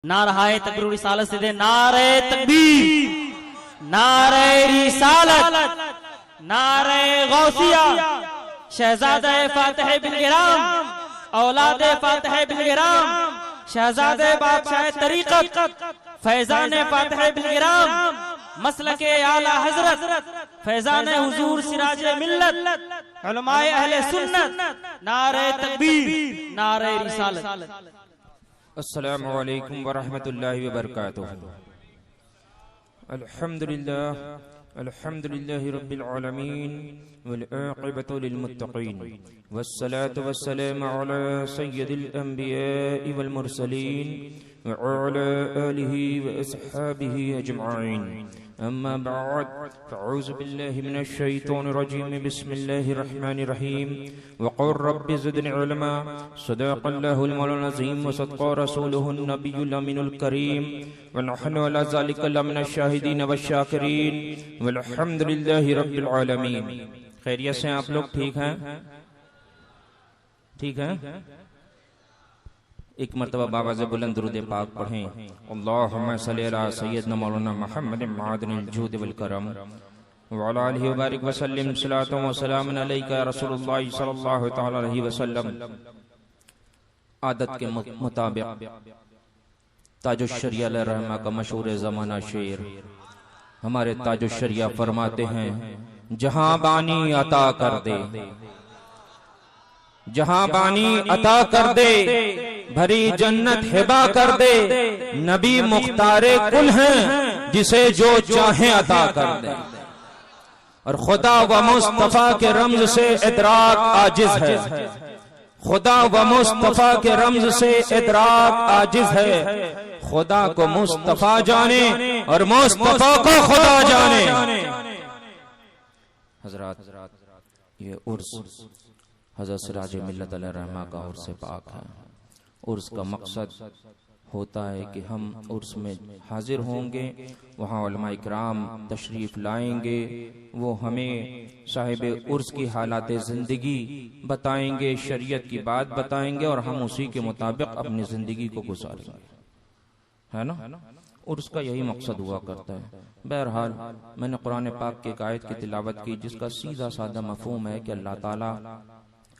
نعرہ تکبیر رسالت سے دے نعرہ تکبیر، نعرہ رسالت، نعرہ غوثیہ، شہزادہ فاتح بن گرام، اولاد فاتح بن گرام، شہزادہ بادشاہ طریقت، فیضان فاتح بن گرام، مسلک اعلی حضرت، فیضان حضور سراج ملت، علماء اہل سنت، نعرہ تکبیر، نعرہ رسالت۔ السلام علیکم ورحمۃ اللہ وبرکاتہ۔ الحمدللہ رب العالمین والعاقبۃ للمتقین والصلاة والسلام علی سید الانبیاء والمرسلین وعلی آلہ واصحابہ اجمعین، اما بعد فاعوذ باللہ من الشیطان الرجیم، بسم اللہ الرحمن الرحیم، وقل رب زدنی علما، صدق اللہ المولانا العظیم وصدق رسولہ النبی الامین الکریم، ونحن علی ذلک لمن الشاہدین والشاکرین، والحمد للہ رب العالمین۔ خیریت سے آپ لوگ ٹھیک ہیں؟ ٹھیک ہیں؟ ایک مرتبہ بابا سے بلند درود پاک پڑھیں، اللہم صلی علی سیدنا مولانا محمد معدن الجود والکرم وعلی آلہ وبارک وسلم، صلاۃ و سلام علیک یا رسول اللہ صلی اللہ تعالی علیہ وسلم۔ عادت کے مطابق تاج الشریعہ علیہ الرحمہ کا مشہور زمانہ شعر ہمارے تاج الشریعہ فرماتے ہیں، جہاں بانی عطا کر دے، جہاں بانی عطا کر دے، بھری جنت ہبا کر دے، نبی مختار کل ہیں، جسے جو چاہیں عطا کر دے۔ اور خدا و مصطفیٰ کے رمز سے ادراک عاجز ہے، خدا و مصطفیٰ کے رمز سے ادراک عاجز ہے، خدا کو مصطفیٰ جانے اور مصطفیٰ کو خدا جانے۔ حضرات، یہ عرس حضرت سراج ملت علیہ الرحمہ کا عرس پاک ہے۔ عرس کا مقصد ہوتا ہے کہ ہم عرس میں حاضر ہوں گے، وہاں علماء اکرام تشریف لائیں گے، وہ ہمیں صاحب عرس کی حالات زندگی بتائیں گے، شریعت کی بات بتائیں گے، اور ہم اسی کے مطابق اپنی زندگی کو گزاریں گے، ہے نا؟ عرس کا یہی مقصد ہوا کرتا ہے۔ بہرحال میں نے قرآن پاک کی ایک آیت کی تلاوت کی جس کا سیدھا سادہ مفہوم ہے کہ اللہ تعالیٰ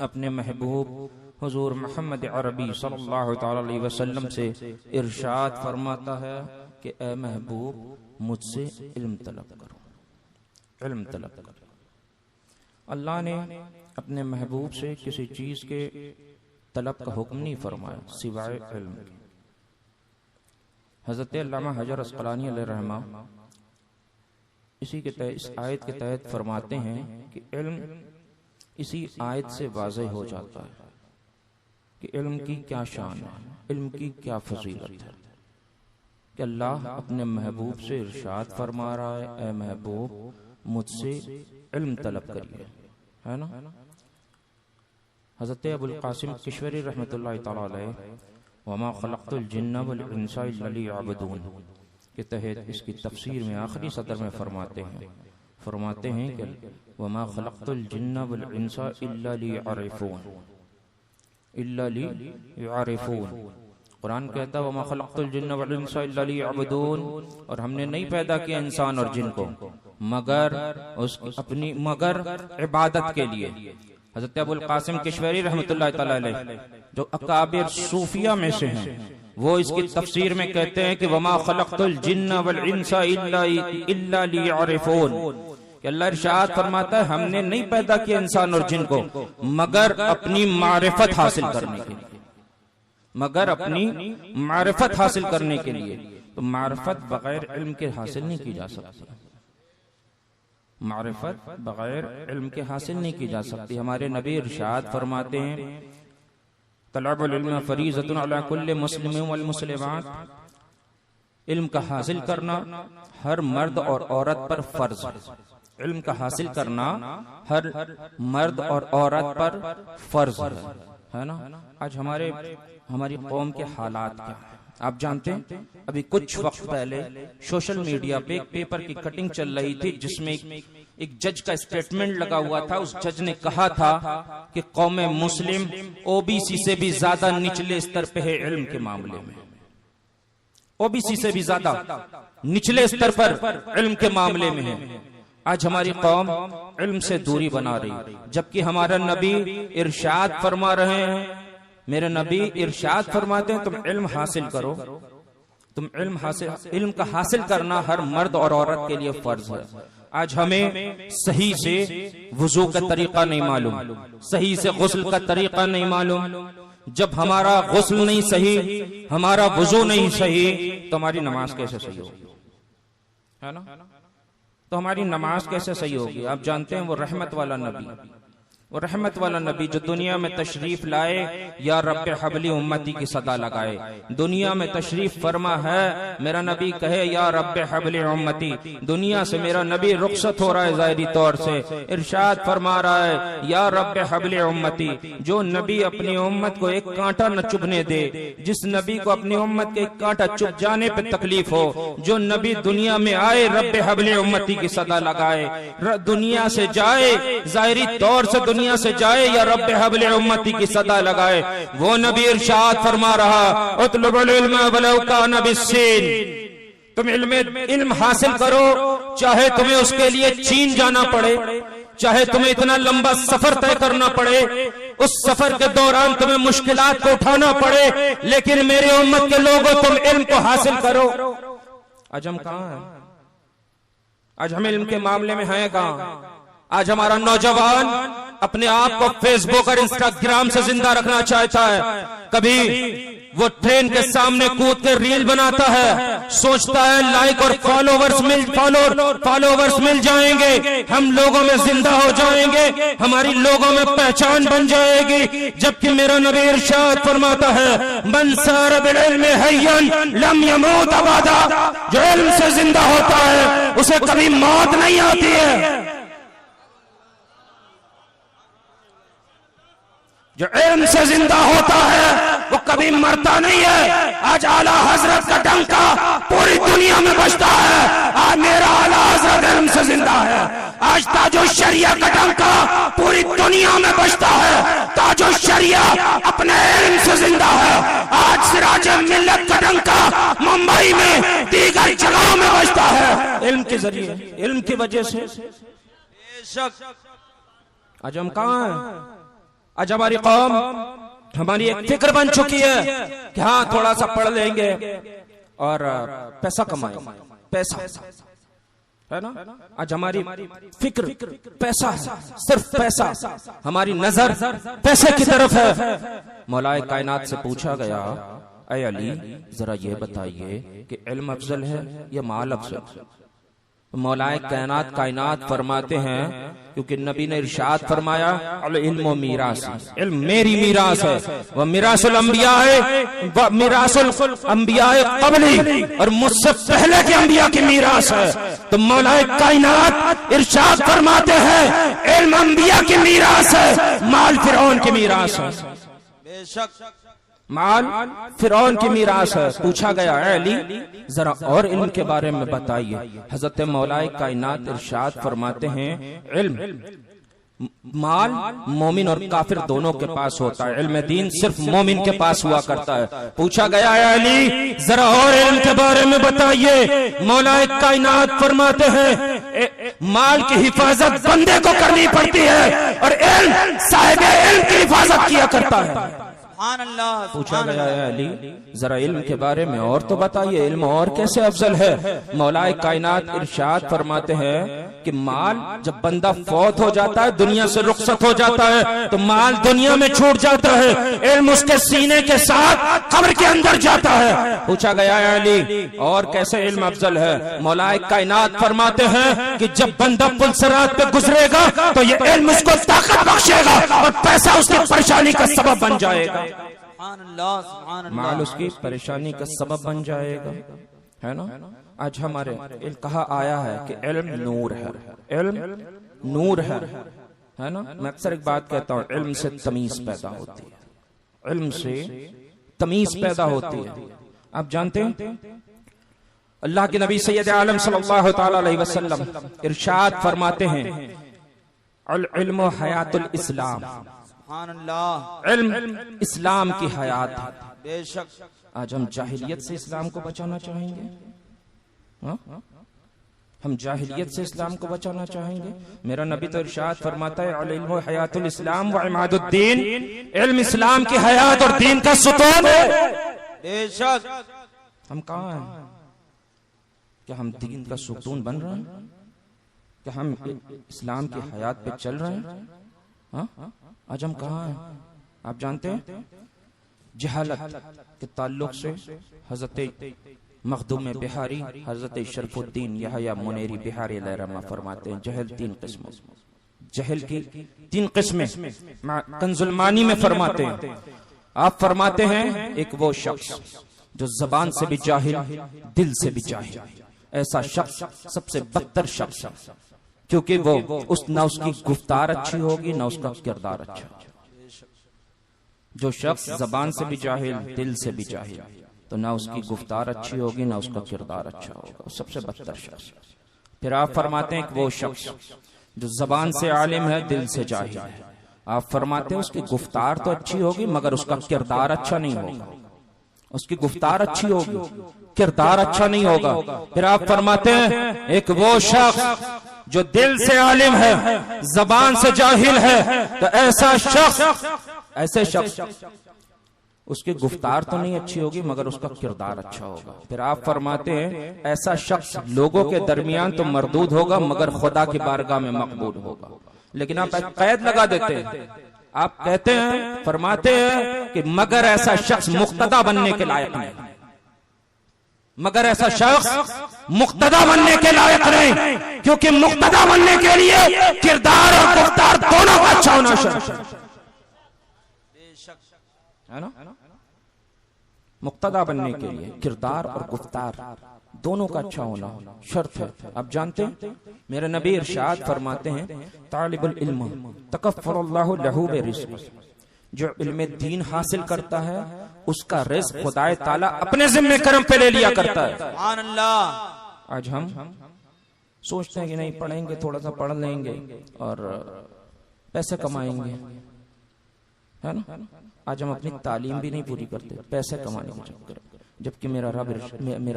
اپنے محبوب حضور محمد عربی صلی اللہ تعالی علیہ وسلم سے ارشاد فرماتا ہے کہ اے محبوب مجھ سے علم طلب کرو، علم طلب کرو۔ اللہ نے اپنے محبوب سے کسی چیز کے طلب کا حکم نہیں فرمایا سوائے علم کے۔ حضرت علامہ حجر عسقلانی علیہ الرحمہ اسی کے تحت اس آیت کے تحت فرماتے ہیں کہ علم اسی آیت سے واضح ہو جاتا ہے کہ علم کی کیا شان ہے، علم کی کیا فضیلت ہے، کہ اللہ اپنے محبوب سے ارشاد فرما رہا ہے اے محبوب مجھ سے علم طلب کریے، ہے نا؟ حضرت ابو القاسم کشوری رحمۃ اللہ تعالی علیہ وما خلقت الجن والانس الا لیعبدون کے تحت اس کی تفسیر میں آخری سطر میں فرماتے ہیں کہ وما خلقت الجن والانس الا لیعرفون، الا لیعرفون۔ قرآن کہتا ہے وما خلقت الجن والانس الا لیعبدون، اور ہم نے نہیں پیدا کیا انسان اور جن کو مگر عبادت کے لیے۔ حضرت ابو القاسم کشوری رحمۃ اللہ تعالی علیہ جو اکابر صوفیہ میں سے ہیں، وہ اس کی تفسیر میں کہتے ہیں کہ وما خلقت الجن والانس الا لیعرفون، کہ اللہ ارشاد فرماتا ہے ہم نے نہیں پیدا کیا انسان اور جن کو مگر اپنی معرفت حاصل کرنے کے لیے، مگر اپنی معرفت حاصل کرنے کے لیے۔ تو معرفت بغیر علم کے حاصل نہیں کی جا سکتی، معرفت بغیر علم کے حاصل نہیں کی جا سکتی۔ ہمارے نبی ارشاد فرماتے ہیں طلب العلم فریضۃ علی کل مسلم والمسلمات، علم کا حاصل کرنا ہر مرد اور عورت پر فرض ہے، علم کا حاصل کرنا ہر مرد اور عورت پر فرض ہے نا؟ آج ہماری قوم کے حالات کیا ہیں آپ جانتے ہیں؟ ابھی کچھ وقت پہلے سوشل میڈیا پہ ایک پیپر کی کٹنگ چل رہی تھی جس میں ایک جج کا اسٹیٹمنٹ لگا ہوا تھا۔ اس جج نے کہا تھا کہ قوم مسلم او بی سی سے بھی زیادہ نچلے استر پہ ہے علم کے معاملے میں۔ اوبیسی سے بھی زیادہ نچلے سطر پر علم کے معاملے میں ہے۔ آج ہماری قوم علم سے دوری بنا رہی، جبکہ ہمارا نبی ارشاد فرما رہے ہیں، میرے نبی ارشاد فرماتے ہیں تم علم حاصل کرو، تم علم کا حاصل کرنا ہر مرد اور عورت کے لیے فرض ہے۔ آج ہمیں صحیح سے وضو کا طریقہ نہیں معلوم، صحیح سے غسل کا طریقہ نہیں معلوم۔ جب ہمارا غسل نہیں صحیح، ہمارا وضو نہیں صحیح، تو ہماری نماز کیسے صحیح ہوگی؟ ہے نا؟ تو ہماری نماز کیسے صحیح ہوگی؟ آپ جانتے ہیں وہ رحمت والا نبی، وہ رحمت والا نبی جو دنیا میں تشریف لائے، یا رب حبلی امتی کی صدا لگائے۔ دنیا میں تشریف فرما ہے، میرا نبی کہے یا رب حبلی امتی۔ دنیا سے میرا نبی رخصت ہو رہا ہے ظاہری طور سے، ارشاد فرما رہا ہے یا رب حبلی امتی۔ جو نبی اپنی امت کو ایک کانٹا نہ چبھنے دے، جس نبی کو اپنی امت کے ایک کانٹا چبھ جانے پہ تکلیف ہو، جو نبی دنیا میں آئے رب حبلی امتی کی صدا لگائے، دنیا سے جائے ظاہری طور سے دنیا سے جائے یا رب حبل امتی کی صدا لگائے، وہ نبی ارشاد فرما رہا اطلب العلم ولو کان بالسین۔ تم علم حاصل کرو، چاہے تمہیں اس کے لیے چین جانا پڑے، چاہے تمہیں اتنا لمبا سفر طے کرنا پڑے، اس سفر کے دوران تمہیں مشکلات کو اٹھانا پڑے، لیکن میری امت کے لوگوں تم علم کو حاصل کرو۔ آج ہم کہاں ہیں؟ آج ہم علم کے معاملے میں ہیں کہاں؟ آج ہمارا نوجوان اپنے آپ کو فیس بک اور انسٹاگرام سے زندہ رکھنا چاہتا ہے، کبھی وہ ٹرین کے سامنے کود کے ریل بناتا ہے، سوچتا ہے لائک اور فالوورز مل جائیں گے، ہم لوگوں میں زندہ ہو جائیں گے، ہماری لوگوں میں پہچان بن جائے گی، جبکہ میرا نبی ارشاد فرماتا ہے من سار بالعلم حیا لم يموت ابدا۔ جو علم سے زندہ ہوتا ہے اسے کبھی موت نہیں آتی ہے، جو علم سے زندہ ہوتا ہے وہ کبھی مرتا نہیں ہے۔ آج اعلیٰ حضرت کا ڈنکا پوری دنیا میں بجتا ہے، آج میرا اعلیٰ حضرت علم سے زندہ ہے۔ آج تاج الشریعہ کا ڈنکا پوری دنیا میں بجتا ہے، تاج الشریعہ اپنے علم سے زندہ ہے۔ آج سراج ملت کا ڈنکا ممبئی میں دیگر جگہوں میں بجتا ہے، علم کے ذریعے، علم کی وجہ سے۔ آج ہم کہاں ہیں؟ آج ہماری قوم، ہماری ایک فکر بن چکی ہے کہ ہاں تھوڑا سا پڑھ لیں گے اور پیسہ کمائیں، پیسہ ہے نا۔ آج ہماری فکر پیسہ ہے، صرف پیسہ، ہماری نظر پیسے کی طرف ہے۔ مولا کائنات سے پوچھا گیا اے علی ذرا یہ بتائیے کہ علم افضل ہے یا مال افضل؟ مولا کائنات فرماتے ہیں، کیونکہ نبی نے ارشاد فرمایا العلم و میراث، علم میری میراث ہے، وہ میراث الانبیاء ہے، میراث الانبیاء قبلی، اور مجھ سے پہلے کے انبیاء کی میراث ہے۔ تو مولا کائنات ارشاد فرماتے ہیں علم انبیاء کی میراث ہے، مال فرعون کی میراث ہے۔ بے شک مال فرعون کی میراث ہے۔ پوچھا گیا اے علی ذرا اور علم کے بارے میں بتائیے۔ حضرت مولا کائنات ارشاد فرماتے ہیں علم مال مومن اور کافر دونوں کے پاس ہوتا ہے، علم دین صرف مومن کے پاس ہوا کرتا ہے۔ پوچھا گیا اے علی ذرا اور علم کے بارے میں بتائیے۔ مولا کائنات فرماتے ہیں مال کی حفاظت بندے کو کرنی پڑتی ہے اور علم صاحب علم کی حفاظت کیا کرتا ہے۔ پوچھا گیا ہے علی ذرا علم کے بارے میں اور تو بتائیے، علم اور کیسے افضل ہے؟ مولا کائنات ارشاد فرماتے ہیں کہ مال جب بندہ فوت ہو جاتا ہے، دنیا سے رخصت ہو جاتا ہے، تو مال دنیا میں چھوٹ جاتا ہے، علم اس کے سینے کے ساتھ قبر کے اندر جاتا ہے۔ پوچھا گیا ہے علی اور کیسے علم افضل ہے؟ مولا کائنات فرماتے ہیں کہ جب بندہ پل صراط پہ گزرے گا تو یہ علم اس کو طاقت بخشے گا اور پیسہ اس کی پریشانی کا سبب بن جائے گا، مال اس کی پریشانی کا سبب بن جائے گا، ہے نا۔ آج ہمارے کہا آیا ہے کہ علم نور ہے، علم نور ہے نا۔ میں اکثر ایک بات کہتا ہوں علم سے تمیز پیدا ہوتی ہے، علم سے تمیز پیدا ہوتی ہے۔ آپ جانتے ہیں اللہ کے نبی سید عالم صلی اللہ تعالی علیہ وسلم ارشاد فرماتے ہیں العلم حیات الاسلام، علم اسلام کی حیات ہے۔ آج ہم جاہلیت سے اسلام کو بچانا چاہیں گے؟ ہاں؟ ہم جاہلیت سے اسلام کو بچانا چاہیں گے؟ میرا نبی تو ارشاد فرماتا ہے العلم حیات الاسلام و عماد الدین، علم اسلام کی حیات اور دین کا ستون ہے۔ بے شک ہم کہاں ہیں؟ کیا ہم دین کا ستون بن رہے ہیں؟ کیا ہم اسلام کی حیات پہ چل رہے ہیں؟ ہاں؟ آج ہم کہاں ہیں؟ آپ جانتے ہیں جہالت کے تعلق سے حضرت مخدوم بہاری، حضرت شرف الدین یحییٰ منیری بہاری علیہ رحمہ فرماتے ہیں جہل تین قسموں، جہل کی تین قسمیں کنز المعانی میں فرماتے ہیں۔ آپ فرماتے ہیں ایک وہ شخص جو زبان سے بھی جاہل، دل سے بھی جاہل، ایسا شخص سب سے بدتر شخص ہے، کیونکہ وہ نہ اس کی گفتار اچھی ہوگی نہ اس کا کردار اچھا ہوگا۔ جو شخص زبان سے بھی جاہل، دل سے بھی جاہل، تو نہ اس کی گفتار اچھی ہوگی نہ اس کا کردار اچھا ہوگا، وہ سب سے بدتر شخص۔ پھر آپ فرماتے ہیں کہ وہ شخص جو زبان سے عالم ہے، دل سے جاہل ہے، آپ فرماتے ہیں اس کی گفتار تو اچھی ہوگی مگر اس کا کردار اچھا نہیں ہوگا۔ اس کی گفتار اچھی ہوگی، کردار اچھا نہیں ہوگا۔ پھر آپ فرماتے ہیں ایک وہ شخص جو دل سے عالم ہے، زبان سے جاہل ہے، تو ایسے شخص اس کی گفتار تو نہیں اچھی ہوگی مگر اس کا کردار اچھا ہوگا۔ پھر آپ فرماتے ہیں ایسا شخص لوگوں کے درمیان تو مردود ہوگا مگر خدا کی بارگاہ میں مقبول ہوگا۔ لیکن آپ ایک قید لگا دیتے ہیں، آپ کہتے ہیں، فرماتے ہیں کہ مگر ایسا شخص مقتدی بننے کے لائق نہیں، مگر ایسا شخص مقتدی بننے کے لائق نہیں، کیونکہ مقتدی بننے کے لیے کردار اور گفتار دونوں کا اچھا ہونا چاہیے، ہے نا؟ مقتدی بننے کے لیے کردار اور گفتار دونوں کا اچھا ہونا شرط ہے۔ آپ جانتے ہیں میرے نبی ارشاد فرماتے ہیں طالب العلم تکفر اللہ لہ برزق، جو علم دین حاصل کرتا ہے اس کا رزق خدائے تعالی اپنے ذمہ کرم پہ لے لیا کرتا ہے۔ سبحان اللہ۔ آج ہم سوچتے ہیں کہ نہیں پڑھیں گے، تھوڑا سا پڑھ لیں گے اور پیسے کمائیں گے، ہے نا؟ آج ہم اپنی تعلیم بھی نہیں پوری کرتے، پیسے کمانے کے چکر، جبکہ میرا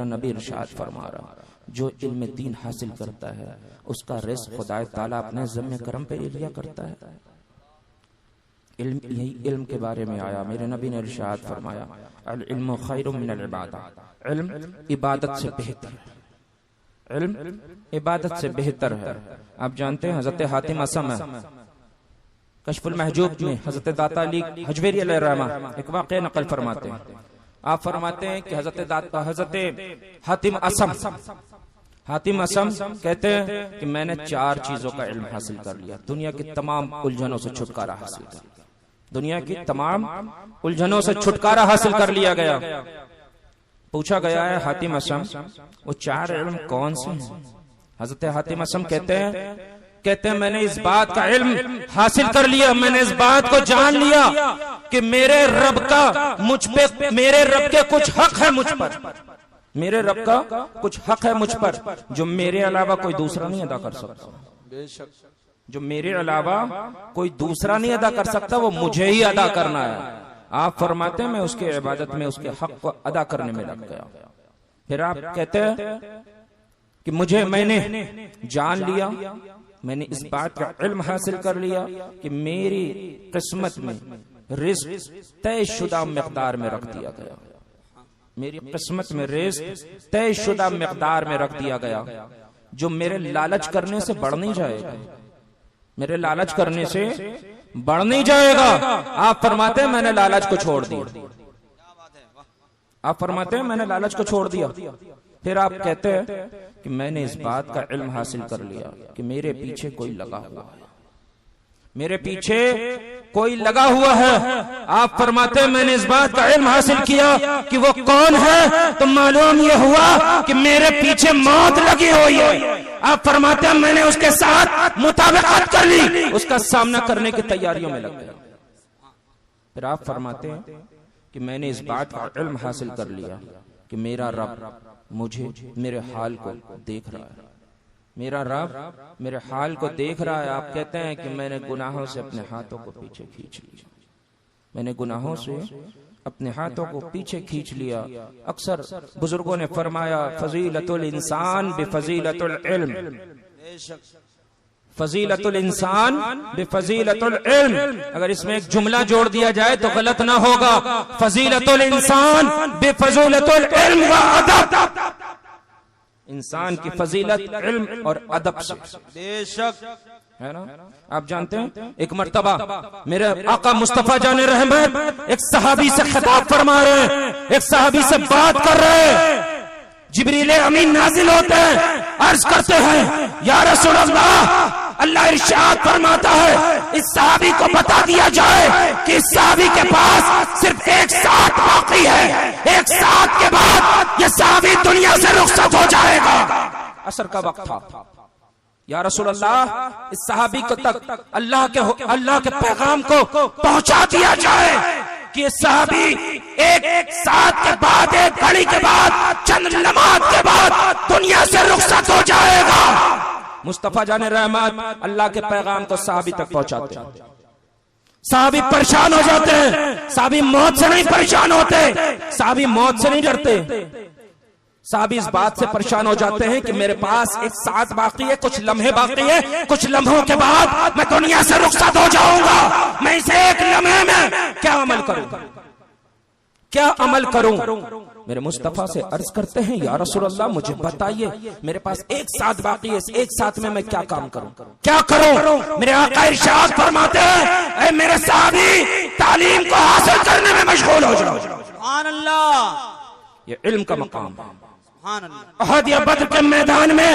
نبی ارشاد فرما رہا جو علم دین حاصل کرتا ہے اس کا رزق خدائے تعالیٰ اپنے ذمہ کرم پہ لے لیا کرتا ہے۔ یہی علم کے بارے میں آیا، میرے نبی نے ارشاد فرمایا العلم خیر من العبادہ، علم عبادت سے بہتر ہے، علم عبادت سے بہتر ہے۔ آپ جانتے ہیں حضرت حاتم اصم ہے، کشف المحجوب میں حضرت داتا علی حجویری علیہ الرحمہ ایک واقعہ نقل فرماتے ہیں۔ آپ فرماتے ہیں کہ حضرت حاتم اصم کہتے ہیں کہ میں نے 4 چیزوں کا علم حاصل کر لیا، دنیا کی تمام الجھنوں سے چھٹکارا حاصل کر لیا، دنیا کی تمام الجھنوں سے چھٹکارا حاصل کر لیا گیا۔ پوچھا گیا ہے حاتم اصم وہ 4 علم کون سے ہیں؟ حضرت حاتم اصم کہتے ہیں میں نے اس بات کا علم حاصل کر لیا، میں نے اس بات کو جان لیا کہ میرے رب کے کچھ حق ہے مجھ پر، میرے رب کا کچھ حق ہے مجھ پر جو میرے علاوہ کوئی دوسرا نہیں ادا کر سکتا، جو میرے علاوہ کوئی دوسرا نہیں ادا کر سکتا، وہ مجھے ہی ادا کرنا ہے۔ آپ فرماتے ہیں میں اس کی عبادت میں اس کے حق کو ادا کرنے میں لگ گیا۔ پھر آپ کہتے ہیں کہ میں نے جان لیا، میں نے اس بات کا علم حاصل کر لیا کہ میری قسمت میں رزق طے شدہ مقدار میں رکھ دیا گیا، میری قسمت میں رزق طے شدہ مقدار میں رکھ دیا گیا جو میرے لالچ کرنے سے بڑھ نہیں جائے گا، میرے لالچ کرنے سے بڑھ نہیں جائے گا۔ آپ فرماتے ہیں میں نے لالچ کو چھوڑ دیا، آپ فرماتے ہیں میں نے لالچ کو چھوڑ دیا۔ پھر آپ کہتے ہیں کہ میں نے اس بات کا علم حاصل کر لیا کہ میرے پیچھے کوئی لگا ہوا ہے، میرے پیچھے کوئی لگا ہوا ہے۔ آپ فرماتے ہیں میں نے اس بات کا علم حاصل کیا کہ وہ کون ہے، تو معلوم یہ ہوا کہ میرے پیچھے موت لگی ہوئی ہے۔ آپ فرماتے ہیں میں نے اس کے ساتھ مطابقت کر لی، اس کا سامنا کرنے کی تیاریوں میں لگ گیا۔ پھر آپ فرماتے ہیں کہ میں نے اس بات کا علم حاصل کر لیا کہ میرا رب مجھے میرے حال کو دیکھ رہا ہے، میرا رب میرے حال کو دیکھ رہا ہے۔ آپ کہتے ہیں کہ میں نے گناہوں سے اپنے ہاتھوں کو پیچھے کھینچ لیا، میں نے گناہوں سے اپنے ہاتھوں کو پیچھے کھینچ لیا. اکثر بزرگوں نے فرمایا فضیلت الانسان بفضیلت العلم، فضیلت الانسان بفضیلت العلم. اگر اس میں ایک جملہ جوڑ دیا جائے تو غلط نہ ہوگا. فضیلت الانسان بفضیلت العلم وادب، انسان کی فضیلت علم اور ادب سے. بے شک ہے نا. آپ جانتے ہیں ایک مرتبہ میرے آقا مصطفیٰ جان رحمت ایک صحابی سے خطاب فرما رہے ہیں، ایک صحابی سے بات کر رہے ہیں. جبریل امین نازل ہوتے ہیں، عرض کرتے ہیں یا رسول اللہ، اللہ ارشاد فرماتا ہے اس صحابی کو بتا دیا جائے کہ اس صحابی کے پاس صرف ایک ساتھ باقی ہے، ایک ساتھ کے بعد یہ صحابی دنیا سے رخصت ہو جائے گا. عصر کا وقت تھا. یا رسول اللہ، اس صحابی کو تک اللہ کے پیغام کو پہنچا دیا جائے کہ صحابی ایک ساتھ کے بعد، ایک گھڑی کے بعد، چند لمحات کے بعد دنیا سے رخصت ہو جائے گا. مصطفیٰ جان رحمت اللہ کے پیغام کو صحابی تک پہنچاتے ہیں. صحابی پریشان ہو جاتے ہیں. صحابی موت سے نہیں پریشان ہوتے، صحابی موت سے نہیں ڈرتے. صحابی اس بات سے پریشان ہو جاتے ہیں کہ میرے پاس ایک ساتھ باقی ہے، کچھ لمحے باقی ہے، کچھ لمحوں کے بعد میں دنیا سے رخصت ہو جاؤں گا. میں اسے ایک لمحے میں کیا عمل کروں، کیا عمل کروں. میرے مصطفیٰ سے عرض کرتے ہیں یا رسول اللہ مجھے بتائیے، میرے پاس ایک ساتھ باقی ہے، اس ایک ساتھ میں کیا کام کروں، کیا کروں. میرے آقا ارشاد فرماتے ہیں اے میرے صحابی، تعلیم کو حاصل کرنے میں مشغول ہو جاؤ. سبحان اللہ. یہ علم کا مقام ہے. سبحان اللہ. احد یا بدر کے میدان میں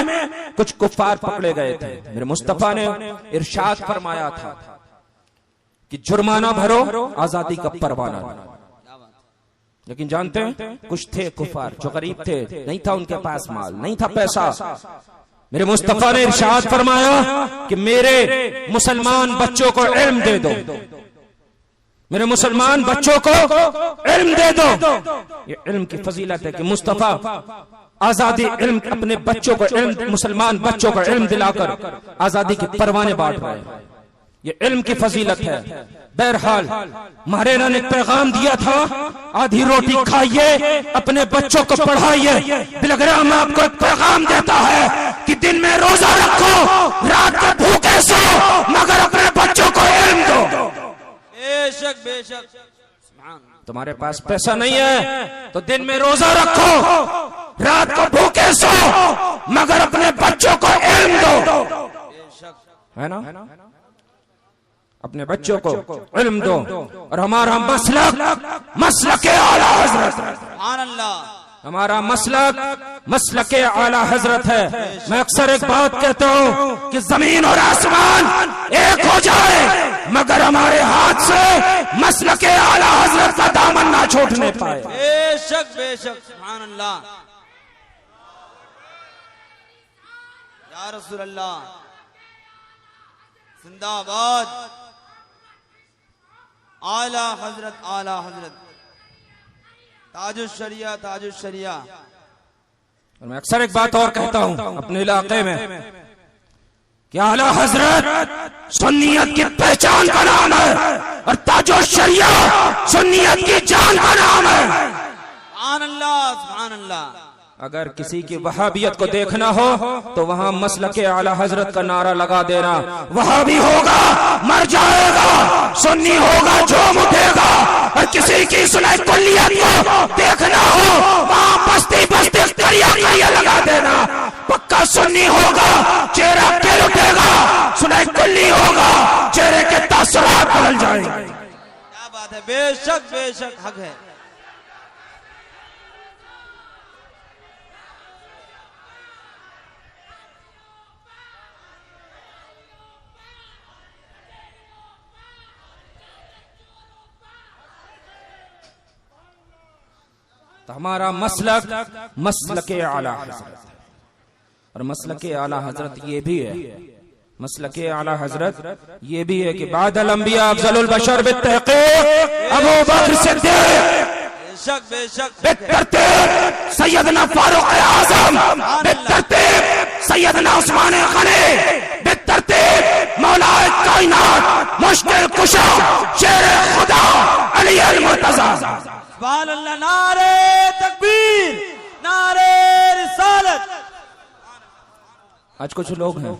کچھ کفار پکڑے گئے تھے. میرے مصطفیٰ نے ارشاد فرمایا تھا کہ جرمانہ بھرو، آزادی کا پروانہ دو. لیکن جانتے ہیں کچھ تھے کفار جو غریب تھے، نہیں تھا ان کے پاس مال، نہیں تھا پیسہ. میرے مصطفیٰ نے ارشاد فرمایا کہ میرے مسلمان بچوں کو علم دے دو، میرے مسلمان بچوں کو علم دے دو. یہ علم کی فضیلت ہے کہ مصطفیٰ آزادی علم اپنے بچوں کو علم، مسلمان بچوں کو علم دلا کر آزادی کے پروانے بانٹ رہے ہیں. یہ علم کی فضیلت ہے. بہرحال مہرینا نے پیغام دیا تھا آدھی روٹی کھائیے، اپنے بچوں کو پڑھائیے. بلگرام آپ کو ایک پیغام دیتا ہے کہ دن میں روزہ رکھو، رات کو بھوکے سو، مگر اپنے بچوں کو علم دو. بے شک بے شک. تمہارے پاس پیسہ نہیں ہے تو دن میں روزہ رکھو، رات کو بھوکے سو، مگر اپنے بچوں کو علم دو. ہے نا، اپنے بچوں کو علم دو. اور ہمارا مسلک اعلیٰ حضرت، سبحان اللہ، ہمارا مسلک اعلیٰ حضرت ہے. میں اکثر ایک بات کہتا ہوں کہ زمین اور آسمان ایک ہو جائے مگر ہمارے ہاتھ سے مسلک اعلیٰ حضرت کا دامن نہ چھوٹنے پائے. بے شک بے شک. سبحان اللہ. یا رسول اللہ زندہ آباد. اعلی حضرت، اعلی حضرت، تاج الشریعہ، تاج الشریعہ. اور میں اکثر ایک بات اور کہتا ہوں اپنے علاقے میں کہ اعلی حضرت سنیت کی پہچان کا نام ہے اور تاج الشریعہ سنیت کی جان کا نام ہے. سبحان اللہ، سبحان اللہ. اگر کسی کی وہابیت کو دیکھنا ہو تو وہاں مسلک اعلی حضرت کا نعرہ لگا دینا. وہابی ہوگا مر جائے گا، سنی ہوگا جھوم اٹھے گا. اور کسی کی سنہ کلیت کو دیکھنا ہو وہاں بستی بستی کلیہ لگا دینا. پکا سنی ہوگا چہرہ پھر اٹھے گا، سنہ کلی ہوگا چہرے کے تاثرات بدل جائیں گے. کیا بات ہے. بے شک بے شک حق ہے. ہمارا مسلک اعلیٰ حضرت. اور مسلک اعلیٰ حضرت یہ بھی ہے، مسلک اعلیٰ حضرت یہ بھی ہے کہ بعد الانبیاء افضل البشر بالتحقیق ابو بکر صدیق، بے شک بالترتیب سیدنا فاروق اعظم، بالترتیب سیدنا عثمان غنی، بالترتیب مولا کائنات مشکل کشا شیر خدا علی المرتضی. سبحان اللہ، نعرہ تکبیر، نعرہ رسالت۔ آج کچھ لوگ ہیں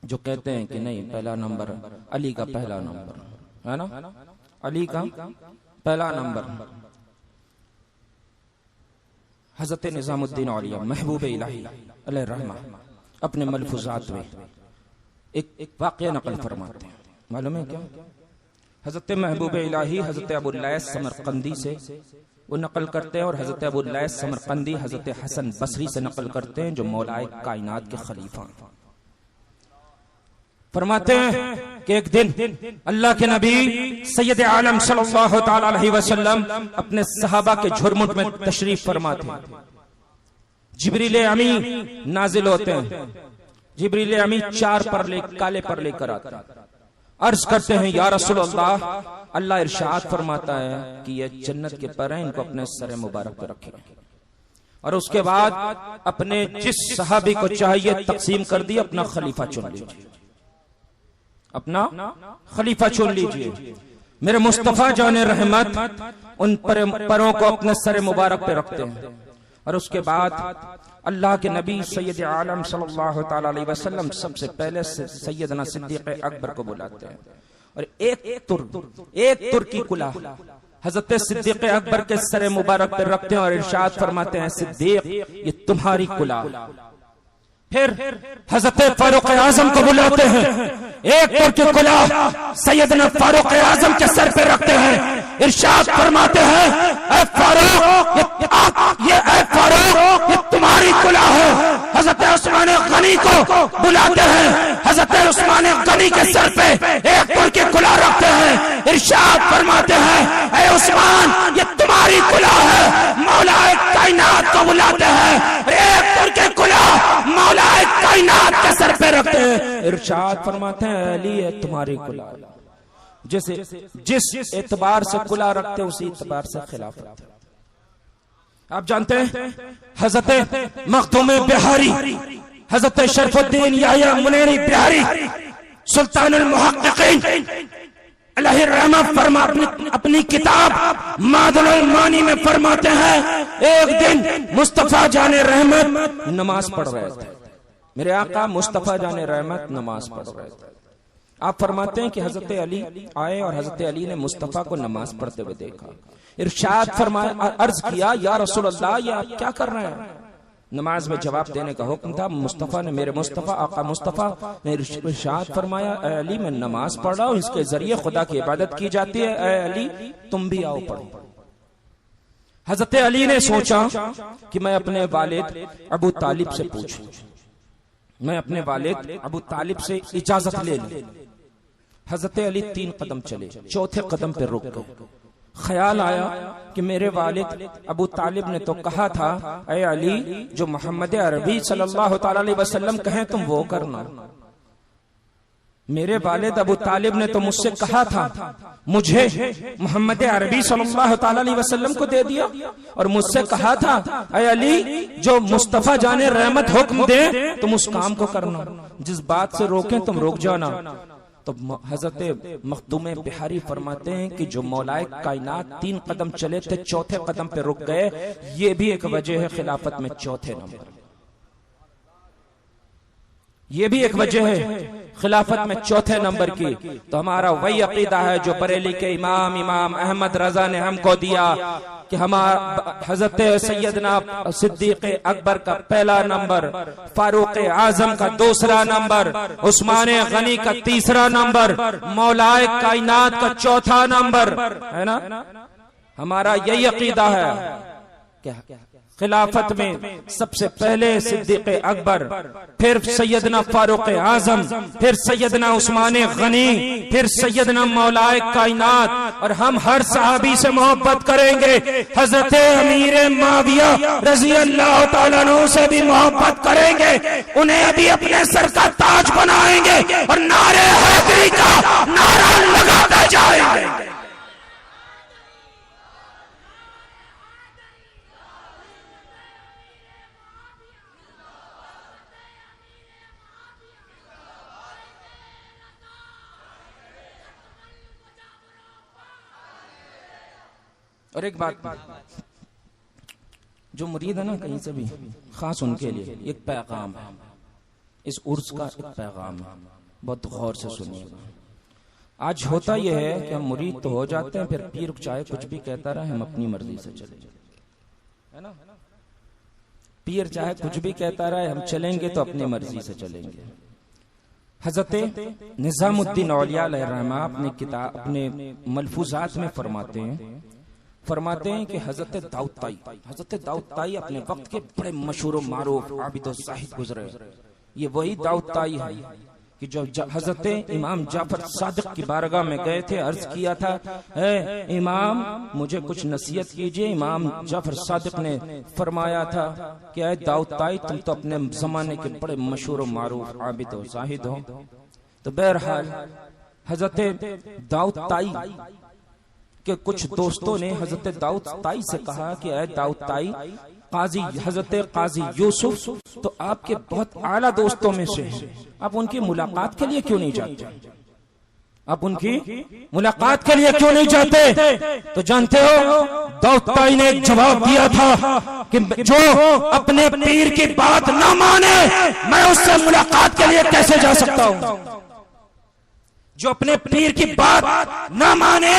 جو کہتے ہیں کہ نہیں، پہلا نمبر علی کا پہلا نمبر ہے نا، علی کا پہلا نمبر۔ حضرت نظام الدین اولیاء محبوب الہی علیہ الرحمہ اپنے ملفوظات میں ایک واقعہ نقل فرماتے ہیں، معلوم ہے کیا؟ حضرت محبوب الہی حضرت ابو اللیث سمرقندی سے وہ نقل کرتے ہیں، اور حضرت ابو اللیث سمرقندی حضرت حسن بصری سے نقل کرتے ہیں جو مولائے کائنات کے خلیفہ ہیں۔ فرماتے ہیں کہ ایک دن اللہ کے نبی سید عالم صلی اللہ تعالی علیہ وسلم اپنے صحابہ کے جھرمٹ میں تشریف فرماتے ہیں، جبریل امین نازل ہوتے ہیں، جبریل امین 4 پرلے کالے پر لے کر آتے ہیں، عرض کرتے ہیں یا رسول اللہ، اللہ ارشاد فرماتا ہے کہ یہ جنت کے پر ہیں، ان کو اپنے سر مبارک پہ رکھیں، اور اس کے بعد اپنے جس صحابی کو چاہیے تقسیم کر دی، اپنا خلیفہ چن لیجیے، اپنا خلیفہ چن لیجیے۔ میرے مصطفیٰ جان رحمت ان پروں کو اپنے سر مبارک پہ رکھتے ہیں، اور اس کے بعد اللہ کے نبی سید عالم صلی اللہ تعالی علیہ وسلم سب سے پہلے سیدنا صدیق اکبر کو بلاتے ہیں، اور ایک تر کی کلاه حضرت صدیق اکبر کے سر مبارک پر رکھتے ہیں، اور ارشاد فرماتے ہیں صدیق یہ تمہاری کلاه۔ پھر حضرت فاروق اعظم کو بلاتے ہیں، ایک تر کی کلاه سیدنا فاروق اعظم کے سر پہ رکھتے ہیں، ارشاد فرماتے ہیں اے فاروق یہ تمہاری کلاه ہے۔ حضرت عثمان غنی کو بلاتے ہیں، حضرت عثمان غنی کے سر پہ ایک تر کی کلاه رکھتے ہیں، ارشاد فرماتے ہیں اے عثمان یہ تمہاری کلاه ہے۔ مولا کائنات کو بلاتے ہیں، ایک تر کی کلاه مولا کائنات کے سر پہ رکھتے ہیں، ارشاد فرماتے ہیں علی ہے تمہاری کلاه۔ جس اعتبار سے کلاه رکھتے اسی اعتبار سے خلاف رکھتے۔ آپ جانتے ہیں حضرت مخدوم بہاری، حضرت شرف الدین یحییٰ منیری بہاری سلطان المحققین علیہ الرحمہ اپنی کتاب معدن المانی میں فرماتے ہیں ایک دن مصطفیٰ جان رحمت نماز پڑھ رہے تھے، میرے آقا مصطفیٰ جان رحمت نماز پڑھ رہے تھے۔ آپ فرماتے ہیں کہ حضرت علی آئے اور حضرت علی نے مصطفیٰ کو نماز پڑھتے ہوئے دیکھا، ارشاد فرمایا، عرض کیا یا رسول اللہ یہ آپ کیا کر رہے ہیں؟ نماز میں جواب دینے کا حکم تھا، مصطفیٰ نے میرے مصطفیٰ آقا مصطفیٰ نے ارشاد فرمایا اے علی میں نماز پڑھ رہا ہوں، اس کے ذریعے خدا کی عبادت کی جاتی ہے، اے علی تم بھی آؤ پڑھو۔ حضرت علی نے سوچا کہ میں اپنے والد ابو طالب سے پوچھوں، میں اپنے والد ابو طالب سے اجازت لے لوں۔ حضرت علی 3 قدم چلے، 4تھے قدم پہ رک گئے۔ خیال آیا کہ میرے والد ابو طالب نے تو کہا تھا اے علی جو محمد عربی صلی اللہ تعالی علیہ وسلم کہیں تم وہ کرنا، میرے والد ابو طالب نے تو مجھ سے کہا تھا مجھے محمد عربی صلی اللہ تعالی علیہ وسلم کو دے دیا، اور مجھ سے کہا تھا اے علی جو مصطفیٰ جان رحمت حکم دے تم اس کام کو کرنا، جس بات سے روکیں تم روک جانا۔ تو حضرت مخدوم بہاری فرماتے ہیں کہ جو مولائے کائنات 3 قدم چلے تھے 4تھے قدم پہ رک گئے، یہ بھی ایک وجہ ہے خلافت میں 4تھے نمبر، یہ بھی ایک وجہ ہے خلافت میں 4تھے نمبر کی۔ تو ہمارا وہی عقیدہ ہے جو بریلی کے امام احمد رضا نے ہم کو دیا کہ ہمارا حضرت سیدنا صدیق اکبر کا پہلا نمبر، فاروق اعظم کا 2سرا نمبر، عثمان غنی کا 3سرا نمبر، مولائے کائنات کا 4تھا نمبر ہے نا۔ ہمارا یہی عقیدہ ہے کہ خلافت میں سب سے پہلے صدیق اکبر، پھر سیدنا فاروق اعظم، پھر سیدنا عثمان غنی، پھر سیدنا مولائے کائنات، اور ہم ہر صحابی سے محبت کریں گے، حضرت امیر معاویہ رضی اللہ تعالیٰ عنہ سے بھی محبت کریں گے، انہیں بھی اپنے سر کا تاج بنائیں گے اور نعرہ حیدری کا نعرہ لگاتے جائیں گے۔ اور ایک بات جو مرید ہے نا کہیں سے بھی، خاص ان کے لیے ایک پیغام ہے، اس عرس کا ایک پیغام ہے، بہت غور سے سنیے گا۔ آج ہوتا یہ ہے کہ ہم مرید تو ہو جاتے ہیں، پھر پیر چاہے کچھ بھی کہتا رہے ہم اپنی مرضی سے چلیں گے، ہے نا؟ پیر چاہے کچھ بھی کہتا رہے ہم چلیں گے تو اپنی مرضی سے چلیں گے۔ حضرت نظام الدین اولیاء علیہ الرحمہ اپنے کتاب اپنے ملفوظات میں فرماتے ہیں کہ حضرت داؤد طائی اپنے وقت کے بڑے مشہور و معروف عابد و زاہد گزرے۔ یہ وہی داؤد طائی ہے کہ جو حضرت امام جعفر صادق کی بارگاہ میں گئے تھے، عرض کیا تھا اے امام مجھے کچھ نصیحت کیجئے۔ امام جعفر صادق نے فرمایا تھا کہ اے داؤد طائی تم تو اپنے زمانے کے بڑے مشہور و معروف عابد و زاہد ہو۔ تو بہرحال حضرت داؤد طائی کہ کچھ دوستوں نے حضرت داؤد طائی سے کہا کہ اے داؤد طائی حضرت قاضی یوسف تو آپ کے بہت اعلیٰ دوستوں میں سے ہیں، آپ ان کی ملاقات کے لیے کیوں نہیں جاتے؟ آپ ان کی ملاقات کے لیے کیوں نہیں جاتے؟ تو جانتے ہو داؤد طائی نے ایک جواب دیا تھا کہ جو اپنے پیر کی بات نہ مانے میں اس سے ملاقات کے لیے کیسے جا سکتا ہوں؟ جو اپنے پیر کی بات نہ مانے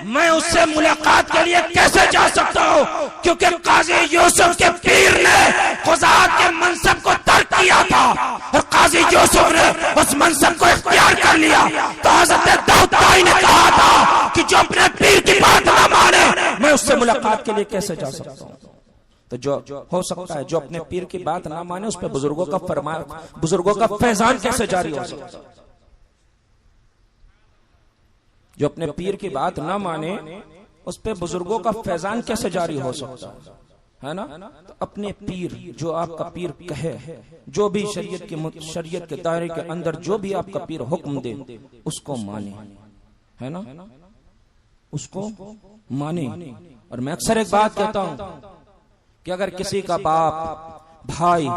میں اس سے ملاقات کے لیے کیسے جا سکتا ہوں؟ کیونکہ قاضی یوسف کے پیر نے قضات کے منصب کو ترک کیا تھا اور قاضی یوسف نے اس منصب کو اختیار کر لیا۔ تو حضرت داؤد طائی نے کہا تھا کہ جو اپنے پیر کی بات نہ مانے میں اس سے ملاقات کے لیے کیسے جا سکتا ہوں؟ تو جو ہو سکتا ہے جو اپنے پیر کی بات نہ مانے اس پہ بزرگوں کا فیضان کیسے جاری ہو سکتا ہے؟ جو اپنے پیر کی بات نہ مانے اس پہ بزرگوں کا فیضان کیسے جاری ہو سکتا ہے نا؟ تو اپنے پیر جو آپ کا پیر کہے، جو بھی شریعت کے دائرے کے اندر جو بھی آپ کا پیر حکم دے اس کو مانے، ہے نا؟ اس کو مانے۔ اور میں اکثر ایک بات کہتا ہوں کہ اگر کسی کا باپ، بھائی،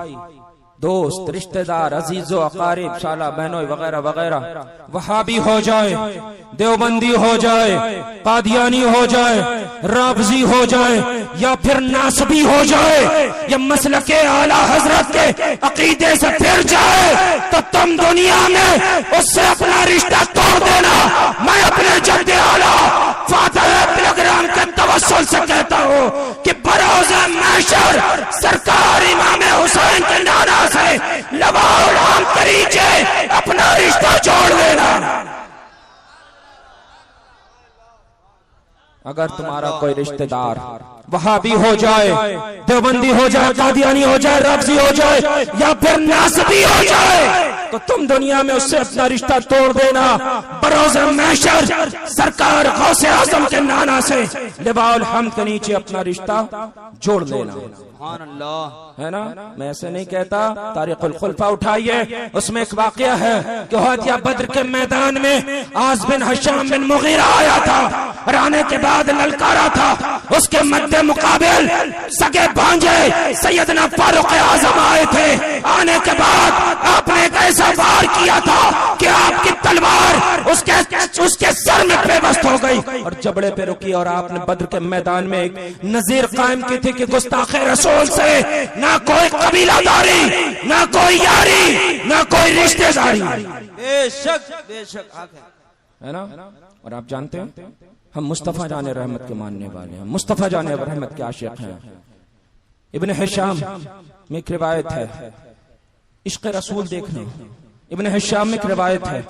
دوست، رشتہ دار، عزیز و اقارب، شالہ بہنوئی وغیرہ وغیرہ وہابی ہو جائے، دیوبندی ہو جائے، قادیانی ہو جائے، رافضی ہو جائے یا پھر ناسبی ہو جائے یا مسلک اعلی حضرت کے عقیدے سے پھر جائے تو تم دنیا میں اس سے اپنا رشتہ توڑ دینا۔ میں اپنے جد اعلی فاتح پلگرام کے توسل سے کہتا ہوں کہ بروز محشر سرکار امام حسین کے نانا سے لواء الحم طریقے اپنا رشتہ جوڑ دینا۔ اگر تمہارا کوئی رشتہ دار وہابی ہو جائے، دیوبندی ہو جائے، قادیانی ہو جائے، رافضی ہو جائے یا پھر ناسبی ہو جائے تو تم دنیا میں اس سے اپنا رشتہ توڑ دینا۔ بروز محشر سرکار غوث اعظم کے نانا سے لواء الحمد کے نیچے اپنا رشتہ جوڑ دینا، سبحان اللہ، ہے نا؟ میں ایسے نہیں کہتا، تاریخ الخلفاء اٹھائیے، اس میں ایک واقعہ ہے کہ حوادیہ بدر کے میدان میں عاص بن ہشام بن مغیرہ آیا تھا اور آنے کے بعد للکارا تھا، اس کے مد مقابل سگے بھانجے سیدنا فاروق اعظم آئے تھے۔ آنے کے بعد آپ نے ایک ایسا وار کیا تھا کہ آپ کی تلوار اس کے سر میں پیوست ہو گئی اور جبڑے پہ رکی، اور آپ نے بدر کے میدان میں ایک نظیر قائم کی تھی کہ گستاخ رسول سے نہ کوئی قبیلہ داری، نہ کوئی یاری، نہ کوئی رشتہ داری۔ بے شک حق ہے نا؟ اور آپ جانتے ہیں ہم مصطفیٰ جان رحمت کے ماننے والے ہیں، مصطفیٰ جان رحمت کے عاشق ہیں۔ ابن ہشام میں ایک روایت ہے، عشق رسول دیکھنے، ابن ہشام میں ایک روایت ہے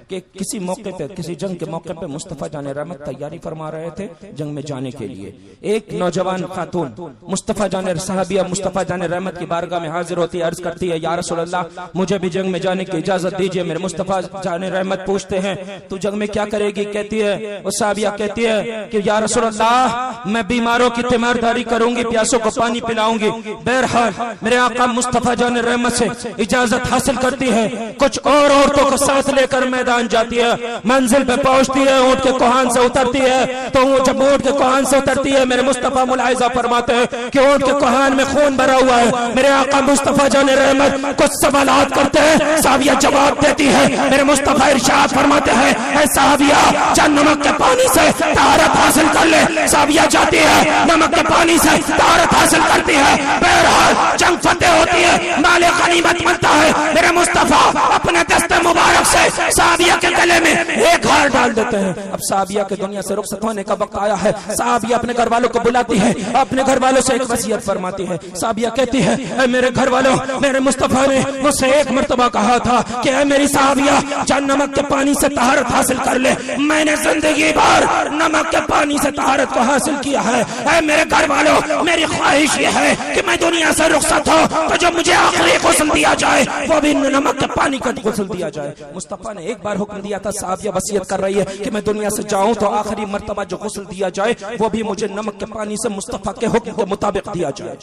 کہ کسی موقع پہ، کسی جنگ کے موقع پہ مصطفیٰ جان رحمت تیاری فرما رہے تھے جنگ میں جانے کے لیے۔ ایک نوجوان خاتون مصطفیٰ جان صحابیہ مصطفیٰ جان رحمت کی بارگاہ میں حاضر ہوتی ہے، عرض کرتی ہے یا رسول اللہ مجھے بھی جنگ میں جانے کی اجازت دیجئے۔ میرے مصطفیٰ جان رحمت پوچھتے ہیں تو جنگ میں کیا کرے گی؟ کہتی ہے وہ صحابیہ کہتی ہے کہ یا رسول اللہ میں بیماروں کی تیمارداری کروں گی، پیاسوں کو پانی پلاؤں گی۔ بہرحال میرے آقا مصطفیٰ جان رحمت سے اجازت حاصل کرتی ہے، کچھ اور عورتوں کو ساتھ لے کر میدان میدان جاتی ہے, منزل پہ پہنچتی ہے, اونٹ کے کوہان سے اترتی ہے, تو جب اونٹ کے کوہان سے اترتی ہے میرے مصطفیٰ ملاحظہ فرماتے ہیں کہ اونٹ کے کوہان میں خون بھرا ہوا ہے. میرے آقا مصطفیٰ جان رحمت کچھ سوالات کرتے ہیں, صحابیہ جواب دیتی ہے. میرے مصطفیٰ ارشاد فرماتے ہیں اے صحابیہ جا نمک کے پانی سے طہارت حاصل کر لے. صحابیہ جاتی ہے, نمک کے پانی سے طہارت حاصل کرتی ہے. بہرحال جنگ فتح ہوتی ہے, مال غنیمت ملتا ہے. میرے مصطفیٰ اپنے دست مبارک سے صحابیہ کے گلے میں ایک ہار ڈال دیتے ہیں. اب صحابیہ کے دنیا سے رخصت ہونے کا وقت آیا ہے. صحابیہ اپنے گھر والوں کو بلاتی ہے, اپنے گھر والوں سے ایک وصیت فرماتی ہے. صحابیہ کہتی ہے اے میرے گھر والوں, میرے مصطفیٰ نے مجھ سے ایک مرتبہ کہا تھا کہ اے میری صحابیہ جان نمک کے پانی سے طہارت حاصل کر لے. میں نے زندگی بھر نمک کے پانی سے طہارت کو حاصل کیا ہے. اے میرے گھر والوں, میری خواہش یہ ہے کہ میں دنیا سے رخصت ہوں تو جو مجھے آخری غسل دیا جائے وہ بھی نمک کے پانی کا غسل دیا جائے. مصطفیٰ نے ایک بار حکم دیا تھا, صحابیہ وصیت کر رہی ہے کہ میں دنیا سے جاؤں تو آخری مرتبہ جو غسل دیا جائے وہ بھی مجھے نمک کے پانی سے مصطفیٰ کے حکم کے مطابق دیا جائے.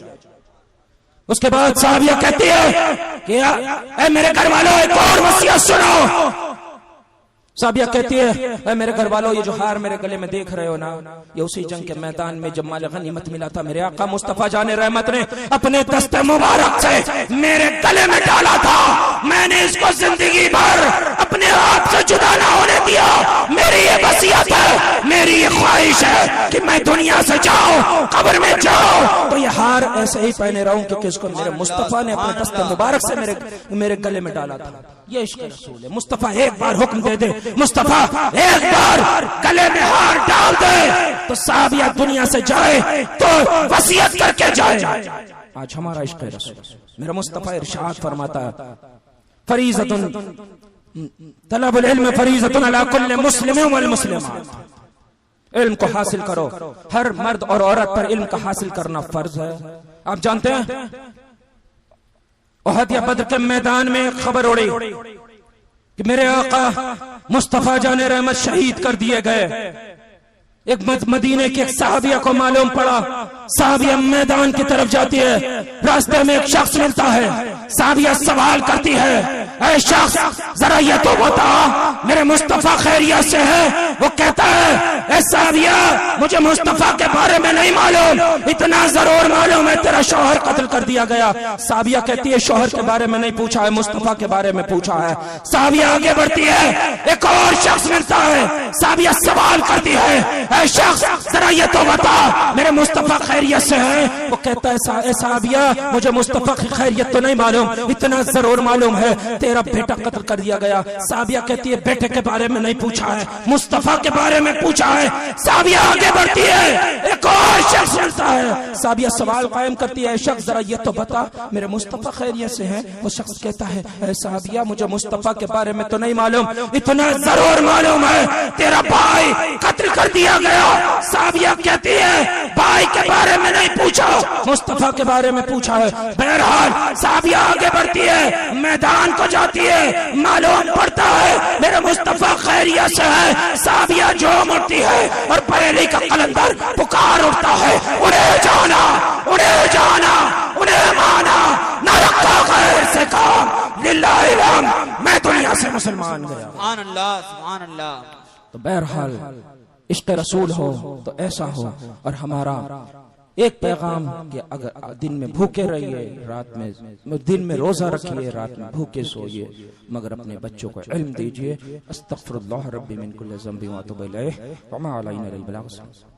اس کے بعد صحابیہ کہتی ہے کہ اے میرے گھر والوں ایک اور وصیت سنو. صحابیہ کہتی ہے اے میرے گھر والوں یہ جو ہار میرے گلے میں دیکھ رہے ہو نا, یہ اسی جنگ کے میدان میں جب مال غنیمت ملا تھا میرے آقا مصطفیٰ جان رحمت نے اپنے دست مبارک سے میرے گلے میں ڈالا تھا. میں نے اس کو زندگی بھر اپنے آپ سے جدا نہ ہونے دیا. میری یہ وصیت ہے, میری یہ خواہش ہے کہ میں دنیا سے جاؤں, قبر میں جاؤں تو یہ ہار ایسے ہی پہنے رہوں کیونکہ اس کو میرے مصطفیٰ نے اپنے دست مبارک سے میرے گلے میں ڈالا تھا. یہ عشق رسول ہے. مصطفیٰ ایک بار حکم دے دے, مصطفیٰ ایک بار گلے میں ہار ڈال دے تو صحابیہ دنیا سے جائے تو وصیت کر کے جائے. آج ہمارا عشق رسول, میرا مصطفیٰ ارشاد فرماتا ہے فریضۃ طلب العلم فریضۃ علی کل مسلم والمسلمات. علم کو حاصل کرو, ہر مرد اور عورت پر علم کا حاصل کرنا فرض ہے. آپ جانتے ہیں احد یا بدر کے میدان میں خبر اڑی کہ میرے آقا مصطفیٰ جان رحمت شہید کر دیے گئے. ایک مدینے کے ایک صحابیہ کو معلوم پڑا, صحابیہ میدان کی طرف جاتی ہے, راستے میں ایک شخص ملتا ہے. صحابیہ سوال کرتی ہے اے شخص ذرا یہ تو بتا میرے مصطفیٰ خیریت سے ہے؟ وہ کہتا ہے اے صحابیہ مجھے مصطفیٰ کے بارے میں نہیں معلوم, اتنا ضرور معلوم ہے تیرا شوہر قتل کر دیا گیا. صحابیہ کہتی ہے شوہر کے بارے میں نہیں پوچھا ہے, مصطفیٰ کے بارے میں پوچھا ہے. صحابیہ آگے بڑھتی ہے, ایک اور شخص ملتا ہے. صحابیہ سوال کرتی ہے اے شخص ذرا یہ تو بتا میرے مصطفیٰ خیریت سے ہے؟ وہ کہتا ہے اے صحابیہ مجھے مصطفیٰ کی خیریت تو نہیں معلوم, اتنا ضرور معلوم ہے تیرا بیٹا قتل کر دیا گیا. صحابیہ کہتی ہے بیٹے کے بارے میں نہیں پوچھا ہے, مصطفیٰ کے بارے میں پوچھا ہے. صحابیہ آگے بڑھتی ہے, ایک اور شخص ملتا ہے. صحابیہ سوال قائم کرتی ہے اے شخص ذرا یہ تو بتا میرے مصطفیٰ خیریت سے ہے؟ وہ شخص کہتا ہے اے صحابیہ مجھے مصطفیٰ کے بارے میں تو نہیں معلوم, اتنا ضرور معلوم ہے تیرا بھائی قتل کر دیا گیا. صحابیہ کہتی ہے بھائی کے بارے میں نہیں پوچھا, مصطفیٰ کے بارے میں پوچھا ہے. بہرحال صحابیہ آگے بڑھتی ہے, میدان کو جاتی ہے, معلوم پڑتا ہے میرے مصطفیٰ خیریت سے ہے. صحابیہ جو مڑتی ہے اور بریلی کا قلندر پکار اٹھتا ہے انہیں جانا, انہیں جانا, انہیں مانا, نہ رکھا غیر سے کام, للہ الحمد میں دنیا سے مسلمان گیا. سبحان اللہ, سبحان اللہ. تو بہرحال عشق رسول ہو تو ایسا ہو. اور ہمارا ایک پیغام کہ اگر دن میں بھوکے رہیے, رات میں دن میں روزہ رکھیے, رات میں بھوکے سوئیے, مگر اپنے بچوں کو علم دیجئے. استغفر اللہ ربی من کل ذنب و اتوب الیہ وما علینا الا البلاغ.